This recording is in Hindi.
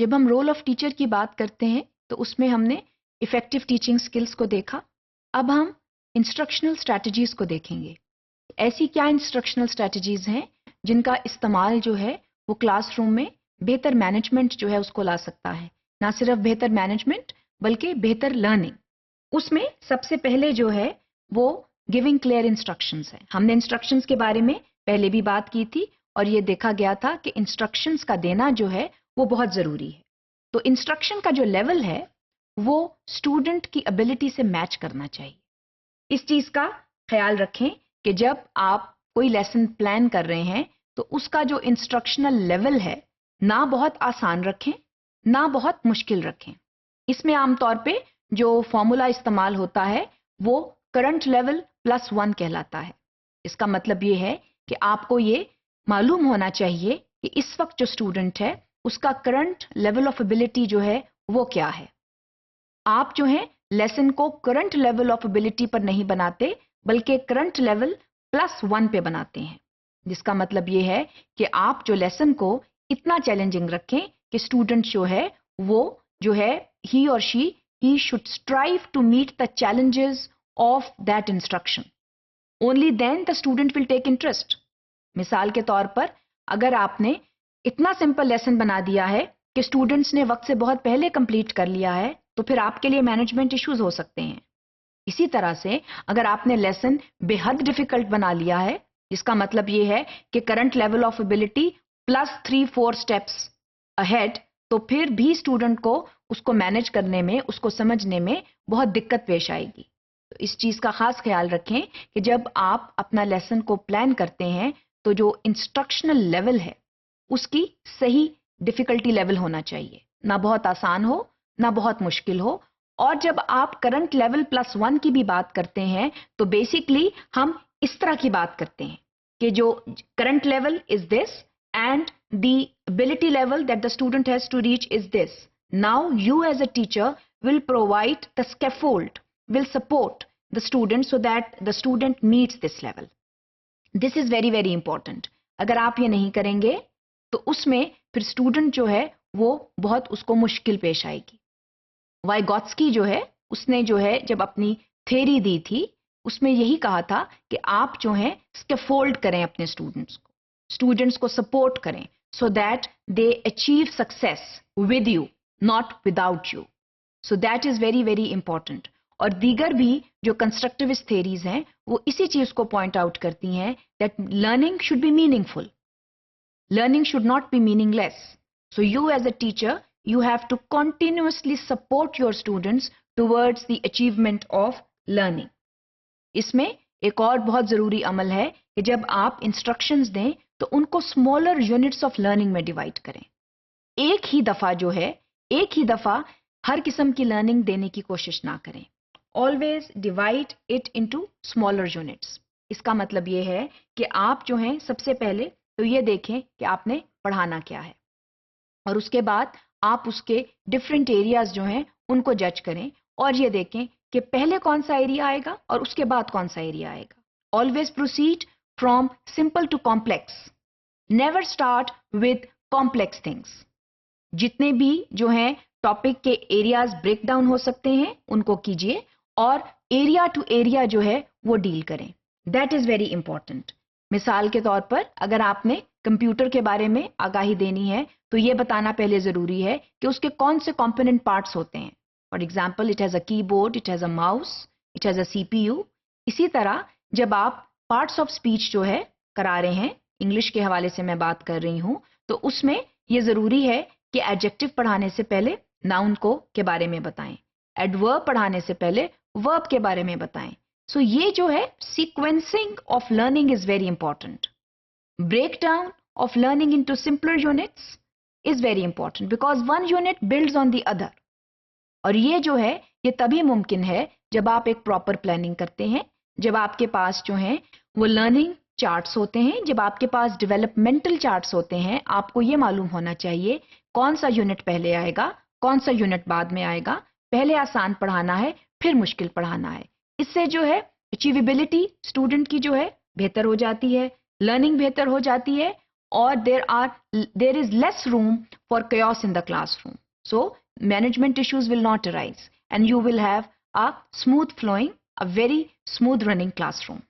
जब हम रोल ऑफ टीचर की बात करते हैं तो उसमें हमने इफेक्टिव टीचिंग स्किल्स को देखा। अब हम इंस्ट्रक्शनल स्ट्रैटेजीज को देखेंगे। ऐसी क्या इंस्ट्रक्शनल स्ट्रैटेजीज हैं जिनका इस्तेमाल जो है वो क्लासरूम में बेहतर मैनेजमेंट जो है उसको ला सकता है। ना सिर्फ बेहतर मैनेजमेंट बल्कि बेहतर लर्निंग। उसमें सबसे पहले जो है वो गिविंग क्लियर इंस्ट्रक्शंस है। हमने इंस्ट्रक्शंस के बारे में पहले भी बात की थी और ये देखा गया था कि इंस्ट्रक्शंस का देना जो है वो बहुत ज़रूरी है। तो इंस्ट्रक्शन का जो लेवल है वो स्टूडेंट की एबिलिटी से मैच करना चाहिए। इस चीज़ का ख्याल रखें कि जब आप कोई लेसन प्लान कर रहे हैं तो उसका जो इंस्ट्रक्शनल लेवल है ना बहुत आसान रखें ना बहुत मुश्किल रखें। इसमें आमतौर पे जो फॉर्मूला इस्तेमाल होता है वो करंट लेवल +1 कहलाता है। इसका मतलब ये है कि आपको ये मालूम होना चाहिए कि इस वक्त जो स्टूडेंट है उसका करंट लेवल ऑफ एबिलिटी जो है वो क्या है। आप जो है लेसन को करंट लेवल ऑफ एबिलिटी पर नहीं बनाते बल्कि करंट लेवल +1 पे बनाते हैं, जिसका मतलब ये है कि आप जो लेसन को इतना चैलेंजिंग रखें कि स्टूडेंट जो है वो जो है ही और she he should strive to meet the challenges of that instruction. Only then the student will take interest. मिसाल के तौर पर अगर आपने इतना सिंपल लेसन बना दिया है कि स्टूडेंट्स ने वक्त से बहुत पहले कंप्लीट कर लिया है तो फिर आपके लिए मैनेजमेंट इश्यूज हो सकते हैं। इसी तरह से अगर आपने लेसन बेहद डिफिकल्ट बना लिया है, इसका मतलब ये है कि current level of ability +3-4 steps ahead, तो फिर भी स्टूडेंट को उसको मैनेज करने में, उसको समझने में बहुत दिक्कत पेश आएगी। तो इस चीज़ का खास ख्याल रखें कि जब आप अपना लेसन को प्लान करते हैं तो जो इंस्ट्रक्शनल लेवल है उसकी सही डिफिकल्टी लेवल होना चाहिए, ना बहुत आसान हो ना बहुत मुश्किल हो। और जब आप करंट लेवल +1 की भी बात करते हैं तो बेसिकली हम इस तरह की बात करते हैं कि जो current level is this and the ability level that the student has to reach is this. Now you as a teacher will provide the scaffold, will support the student so that the student meets this level. This is very very important. अगर आप ये नहीं करेंगे तो उसमें फिर स्टूडेंट जो है वो बहुत उसको मुश्किल पेश आएगी। वाइगॉत्स्की जो है उसने जो है जब अपनी थ्योरी दी थी उसमें यही कहा था कि आप जो है स्कैफोल्ड करें अपने स्टूडेंट्स को सपोर्ट करें so that they achieve success with you not without you. So that is very very important. और दीगर भी जो कंस्ट्रक्टिविस्ट थ्योरीज हैं वो इसी चीज को पॉइंट आउट करती हैं that learning should be meaningful, learning should not be meaningless. So you as a teacher you have to continuously support your students towards the achievement of learning. इसमें एक और बहुत जरूरी अमल है कि जब आप इंस्ट्रक्शंस दें तो उनको स्मॉलर यूनिट्स ऑफ लर्निंग में डिवाइड करें। एक ही दफा हर किस्म की लर्निंग देने की कोशिश ना करें। Always divide it into smaller units. इसका मतलब ये है कि आप जो हैं सबसे पहले तो ये देखें कि आपने पढ़ाना क्या है और उसके बाद आप उसके डिफरेंट एरियाज जो हैं उनको जज करें और ये देखें कि पहले कौन सा एरिया आएगा और उसके बाद कौन सा एरिया आएगा। Always proceed from simple to complex, never start with complex things. जितने भी जो हैं टॉपिक के एरियाज ब्रेक डाउन हो सकते हैं उनको कीजिए और एरिया टू एरिया जो है वो डील करें। That is very important. मिसाल के तौर पर अगर आपने कंप्यूटर के बारे में आगाही देनी है तो ये बताना पहले जरूरी है कि उसके कौन से कंपोनेंट पार्ट्स होते हैं। For example it has a keyboard, it has a mouse, it has a CPU. इसी तरह जब आप पार्ट्स ऑफ स्पीच जो है करा रहे हैं, इंग्लिश के हवाले से मैं बात कर रही हूं, तो उसमें ये जरूरी है कि एडजेक्टिव पढ़ाने से पहले नाउन को के बारे में बताएं, एडवर्ब पढ़ाने से पहले वर्ब के बारे में बताएं। सो ये जो है sequencing of learning is very important. Breakdown of learning into simpler units is very important because one unit builds on the other. और ये जो है ये तभी मुमकिन है जब आप एक प्रॉपर प्लानिंग करते हैं, जब आपके पास जो है वो लर्निंग चार्ट्स होते हैं, जब आपके पास डेवलपमेंटल चार्ट्स होते हैं। आपको ये मालूम होना चाहिए कौन सा यूनिट पहले आएगा, कौन सा यूनिट बाद में आएगा, पहले आसान पढ़ाना है फिर मुश्किल पढ़ाना है। इससे जो है अचीवेबिलिटी स्टूडेंट की जो है बेहतर हो जाती है, लर्निंग बेहतर हो जाती है or there is less room for chaos in the classroom. So management issues will not arise, and you will have a smooth flowing, a very smooth running classroom.